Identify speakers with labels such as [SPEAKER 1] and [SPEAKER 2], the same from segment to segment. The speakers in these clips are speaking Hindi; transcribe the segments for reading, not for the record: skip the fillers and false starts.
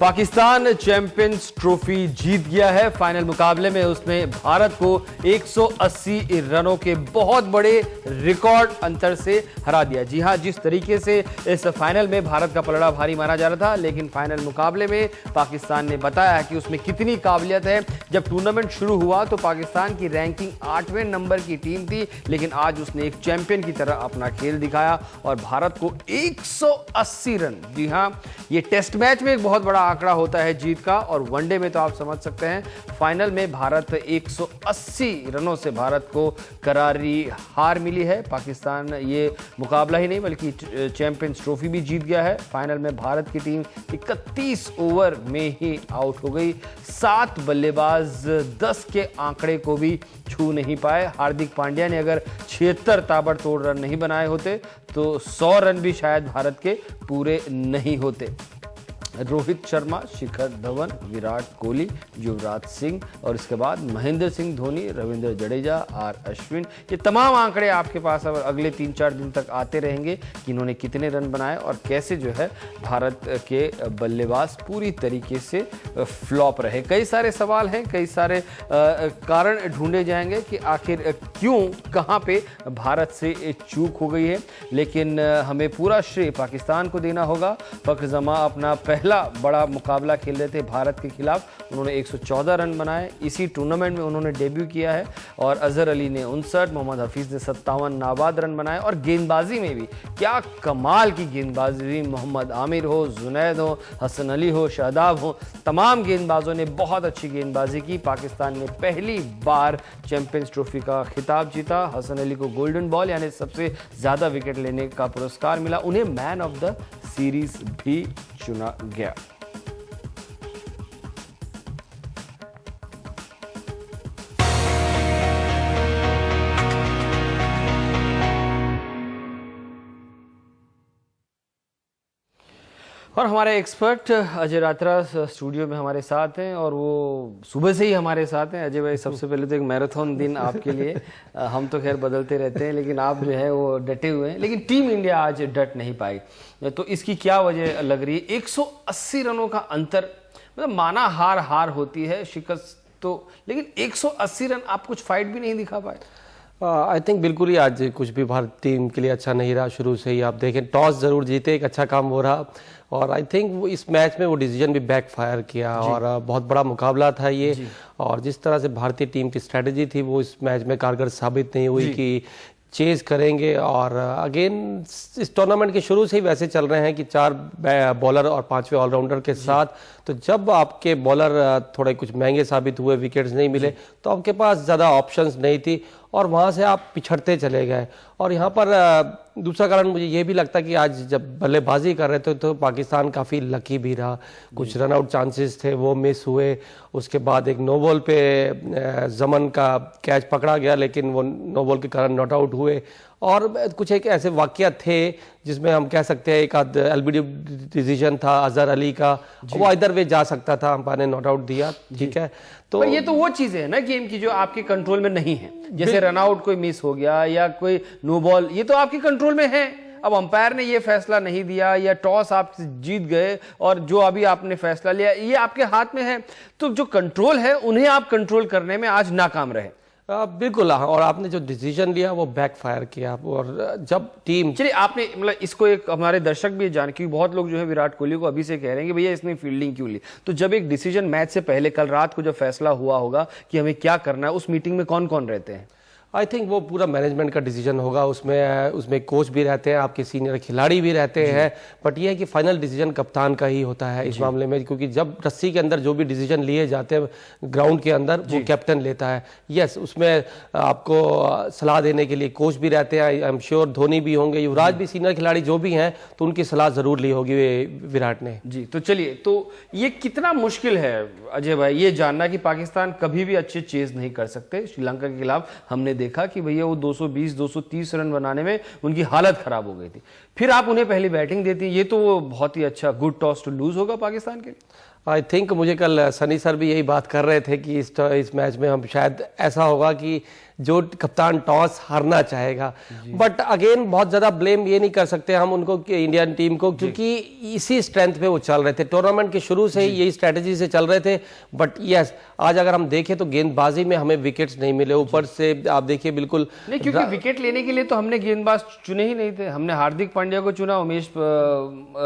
[SPEAKER 1] पाकिस्तान चैंपियंस ट्रॉफी जीत गया है। फाइनल मुकाबले में उसने भारत को 180 रनों के बहुत बड़े रिकॉर्ड अंतर से हरा दिया। जी हां, जिस तरीके से इस फाइनल में भारत का पलड़ा भारी माना जा रहा था, लेकिन फाइनल मुकाबले में पाकिस्तान ने बताया कि उसमें कितनी काबिलियत है। जब टूर्नामेंट शुरू हुआ तो पाकिस्तान की रैंकिंग 8वें नंबर की टीम थी, लेकिन आज उसने एक चैंपियन की तरह अपना खेल दिखाया और भारत को 180 रन, जी हां, ये टेस्ट मैच में एक बहुत बड़ा आंकड़ा होता है जीत का, और वनडे में तो आप समझ सकते हैं। फाइनल में भारत 180 रनों से भारत को करारी हार मिली है। पाकिस्तान ये मुकाबला ही नहीं बल्कि चैंपियंस ट्रॉफी भी जीत गया है। फाइनल में भारत की टीम 31 ओवर में ही आउट हो गई। 7 बल्लेबाज 10 के आंकड़े को भी छू नहीं पाए। हार्दिक पांड्या ने अगर 76 ताबड़तोड़ रन नहीं बनाए होते तो 100 रन भी शायद भारत के पूरे नहीं होते। रोहित शर्मा, शिखर धवन, विराट कोहली, युवराज सिंह और इसके बाद महेंद्र सिंह धोनी, रविंद्र जडेजा, आर अश्विन, ये तमाम आंकड़े आपके पास अब अगले 3-4 दिन तक आते रहेंगे कि इन्होंने कितने रन बनाए और कैसे जो है भारत के बल्लेबाज पूरी तरीके से फ्लॉप रहे। कई सारे सवाल हैं, कई सारे कारण ढूंढे जाएंगे कि आखिर क्यों, कहाँ पे भारत से चूक हो गई है, लेकिन हमें पूरा श्रेय पाकिस्तान को देना होगा। फख्र जमा अपना पहला बड़ा मुकाबला खेल रहे थे भारत के खिलाफ, उन्होंने 114 रन बनाए। इसी टूर्नामेंट में उन्होंने डेब्यू किया है और अजहर अली ने 59, मोहम्मद हफीज ने 57 नाबाद रन बनाए। और गेंदबाजी में भी क्या कमाल की गेंदबाजी, मोहम्मद आमिर हो, जुनैद हो, हसन अली हो, शादाब हो, तमाम गेंदबाजों ने बहुत अच्छी गेंदबाजी की। पाकिस्तान ने पहली बार चैंपियंस ट्रॉफी का खिताब जीता। हसन अली को गोल्डन बॉल यानी सबसे ज्यादा विकेट लेने का पुरस्कार मिला। उन्हें मैन ऑफ द सीरीज भी चुना गया। और हमारे एक्सपर्ट अजय रात्रा स्टूडियो में हमारे साथ हैं और वो सुबह से ही हमारे साथ हैं। अजय भाई, सबसे पहले तो एक मैराथन दिन आपके लिए। हम तो खैर बदलते रहते हैं, लेकिन आप जो है वो डटे हुए हैं। लेकिन टीम इंडिया आज डट नहीं पाई, तो इसकी क्या वजह लग रही है? 180 रनों का अंतर, मतलब माना हार हार होती है, शिकस्त तो, लेकिन 180 रन आप कुछ फाइट भी नहीं दिखा पाए।
[SPEAKER 2] आई थिंक बिल्कुल ही आज कुछ भी भारत टीम के लिए अच्छा नहीं रहा। शुरू से ही आप देखें, टॉस जरूर जीते, एक अच्छा काम हो रहा, और आई थिंक इस मैच में वो डिसीजन भी बैकफायर किया और बहुत बड़ा मुकाबला था ये। और जिस तरह से भारतीय टीम की स्ट्रेटजी थी वो इस मैच में कारगर साबित नहीं हुई कि चेज करेंगे। और अगेन इस टूर्नामेंट के शुरू से ही वैसे चल रहे हैं कि 4 बॉलर और 5वें ऑलराउंडर के साथ, तो जब आपके बॉलर थोड़े कुछ महंगे साबित हुए, विकेट्स नहीं मिले, तो आपके पास ज़्यादा ऑप्शंस नहीं थी और वहाँ से आप पिछड़ते चले गए। और यहाँ पर दूसरा कारण मुझे ये भी लगता कि आज जब बल्लेबाजी कर रहे थे तो पाकिस्तान काफ़ी लकी भी रहा। कुछ रन आउट चांसेस थे वो मिस हुए। उसके बाद एक नो बॉल पे जमन का कैच पकड़ा गया, लेकिन वो नो बॉल के कारण नॉट आउट हुए। और कुछ एक ऐसे वाक़यात थे जिसमें हम कह सकते हैं एक आध एलबीडब्ल्यू डिसीजन था अजहर अली का, वो इधर वे जा सकता था, अंपायर ने नॉट आउट दिया, ठीक है।
[SPEAKER 1] तो ये तो वो चीजें है ना गेम की जो आपके कंट्रोल में नहीं है, जैसे रन आउट कोई मिस हो गया या कोई नो बॉल, ये तो आपके कंट्रोल में है। अब अंपायर ने ये फैसला नहीं दिया या टॉस आप जीत गए और जो अभी आपने फैसला लिया ये आपके हाथ में है, तो जो कंट्रोल है उन्हें आप कंट्रोल करने में आज नाकाम रहे।
[SPEAKER 2] बिल्कुल, और आपने जो डिसीजन लिया वो बैकफायर किया। और जब टीम,
[SPEAKER 1] चलिए आपने मतलब इसको एक हमारे दर्शक भी जान, क्योंकि बहुत लोग जो है विराट कोहली को अभी से कह रहे हैं कि भैया इसने फील्डिंग क्यों ली। तो जब एक डिसीजन मैच से पहले कल रात को जब फैसला हुआ होगा कि हमें क्या करना है, उस मीटिंग में कौन कौन रहते हैं?
[SPEAKER 2] आई थिंक वो पूरा मैनेजमेंट का डिसीजन होगा। उसमें कोच भी रहते हैं, आपके सीनियर खिलाड़ी भी रहते हैं, बट ये है कि फाइनल डिसीजन कप्तान का ही होता है इस मामले में, क्योंकि जब रस्सी के अंदर जो भी डिसीजन लिए जाते हैं ग्राउंड के अंदर वो कैप्टन लेता है। यस, उसमें आपको सलाह देने के लिए कोच भी रहते हैं, आई एम श्योर धोनी भी होंगे, युवराज भी, सीनियर खिलाड़ी जो भी हैं, तो उनकी सलाह जरूर ली होगी विराट ने।
[SPEAKER 1] जी, तो चलिए, तो ये कितना मुश्किल है अजय भाई ये जानना कि पाकिस्तान कभी भी अच्छे चेज नहीं कर सकते। श्रीलंका के खिलाफ हमने देखा कि भैया वो 220-230 रन बनाने में उनकी हालत खराब हो गई थी, फिर आप उन्हें पहली बैटिंग देती हैं। ये तो बहुत ही अच्छा गुड टॉस टू लूज होगा पाकिस्तान के लिए।
[SPEAKER 2] आई थिंक मुझे कल सनी सर भी यही बात कर रहे थे कि इस मैच में हम शायद ऐसा होगा कि जो कप्तान टॉस हारना चाहेगा, बट अगेन बहुत ज़्यादा ब्लेम ये नहीं कर सकते हम उनको इंडियन टीम को, क्योंकि इसी स्ट्रेंथ पे वो चल रहे थे टूर्नामेंट के शुरू से ही, यही स्ट्रेटजी से चल रहे थे। बट यस, आज अगर हम देखें तो गेंदबाजी में हमें विकेट्स नहीं मिले, ऊपर से आप देखिए बिल्कुल
[SPEAKER 1] नहीं, क्योंकि विकेट लेने के लिए तो हमने गेंदबाज चुने ही नहीं थे। हमने हार्दिक पांड्या को चुना उमेश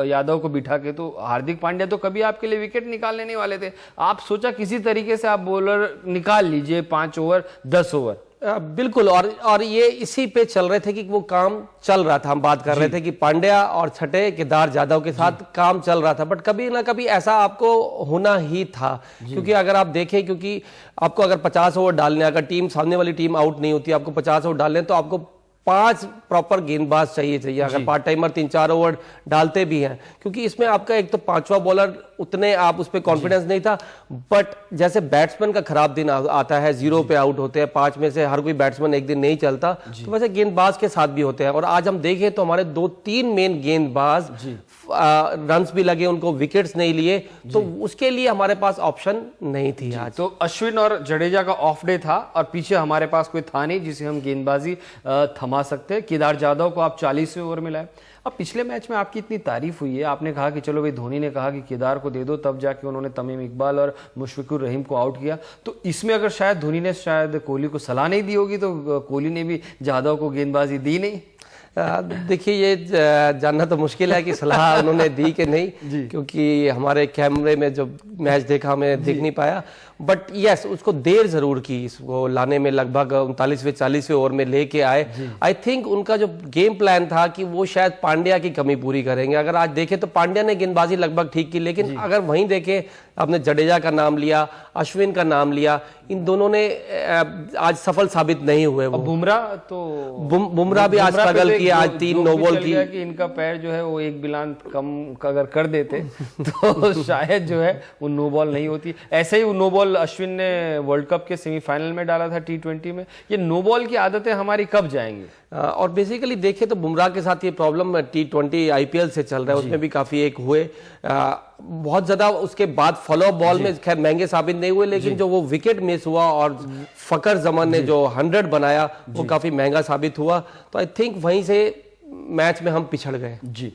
[SPEAKER 1] यादव को बिठा के, तो हार्दिक पांड्या तो कभी आपके लिए विकेट निकालने नहीं वाले थे। आप सोचा किसी तरीके से आप बॉलर निकाल लीजिए 5 ओवर 10 ओवर।
[SPEAKER 2] बिल्कुल, और ये इसी पे चल रहे थे कि वो काम चल रहा था। हम बात कर रहे थे कि पांड्या और छठे केदार जाधव के साथ काम चल रहा था, बट कभी ना कभी ऐसा आपको होना ही था, क्योंकि अगर आप देखें, क्योंकि आपको अगर 50 ओवर डालने, अगर टीम सामने वाली टीम आउट नहीं होती, आपको 50 ओवर डालने तो आपको 5 प्रॉपर गेंदबाज चाहिए। अगर पार्ट टाइमर 3-4 ओवर डालते भी हैं, क्योंकि इसमें आपका एक तो 5वां बॉलर उतने आप उस पर कॉन्फिडेंस नहीं था। बट जैसे बैट्समैन का खराब दिन आता है, 0 पे आउट होते हैं, 5 में से हर कोई बैट्समैन एक दिन नहीं चलता, तो वैसे गेंदबाज के साथ भी होते हैं। और आज हम देखें तो हमारे 2-3 मेन गेंदबाज रन्स भी लगे, उनको विकेट्स नहीं लिए, तो उसके लिए हमारे पास ऑप्शन नहीं थी आज।
[SPEAKER 1] तो अश्विन और जडेजा का ऑफ डे था और पीछे हमारे पास कोई था नहीं जिसे हम गेंदबाजी थमा सकते। केदार जाधव को आप 40वें ओवर में लाए। अब पिछले मैच में आपकी इतनी तारीफ हुई है, आपने कहा कि चलो भाई धोनी ने कहा कि केदार को दे दो, तब जाके उन्होंने तमीम इकबाल और मुशफिकुर रहीम को आउट किया। तो इसमें अगर शायद धोनी ने शायद कोहली को सलाह नहीं दी होगी, तो कोहली ने भी जाधव को गेंदबाजी दी नहीं।
[SPEAKER 2] देखिए, ये जानना तो मुश्किल है कि सलाह उन्होंने दी कि नहीं, क्योंकि हमारे कैमरे में जो मैच देखा हमें देख नहीं पाया। बट यस, उसको देर जरूर की इसको लाने में, लगभग 39वें 40वें ओवर में लेके आए। आई थिंक उनका जो गेम प्लान था कि वो शायद पांड्या की कमी पूरी करेंगे। अगर आज देखें तो पांड्या ने गेंदबाजी लगभग ठीक की, लेकिन अगर वहीं देखें, आपने जडेजा का नाम लिया, अश्विन का नाम लिया, इन दोनों ने आज सफल साबित नहीं हुए। वो बुमराह भी आज स्ट्रगल किया, आज 3 नो बॉल की।
[SPEAKER 1] कि इनका पैर जो है वो एक बिलान कम अगर कर देते तो शायद जो है वो नो बॉल नहीं होती। ऐसे ही वो नो बॉल अश्विन ने वर्ल्ड कप के सेमीफाइनल में डाला था T20 में। ये नो बॉल की आदतें हमारी कब जाएंगी?
[SPEAKER 2] और बेसिकली देखें तो बुमराह के साथ ये प्रॉब्लम T20 IPL से चल रहा है, उसमें भी काफी एक हुए, बहुत ज्यादा उसके बाद फॉलो बॉल में खैर महंगे साबित नहीं हुए, लेकिन जो वो विकेट मिस हुआ और फकर जमान ने जो 100 बनाया वो काफी महंगा साबित हुआ। तो आई थिंक वहीं से मैच में हम पिछड़ गए।
[SPEAKER 1] जी।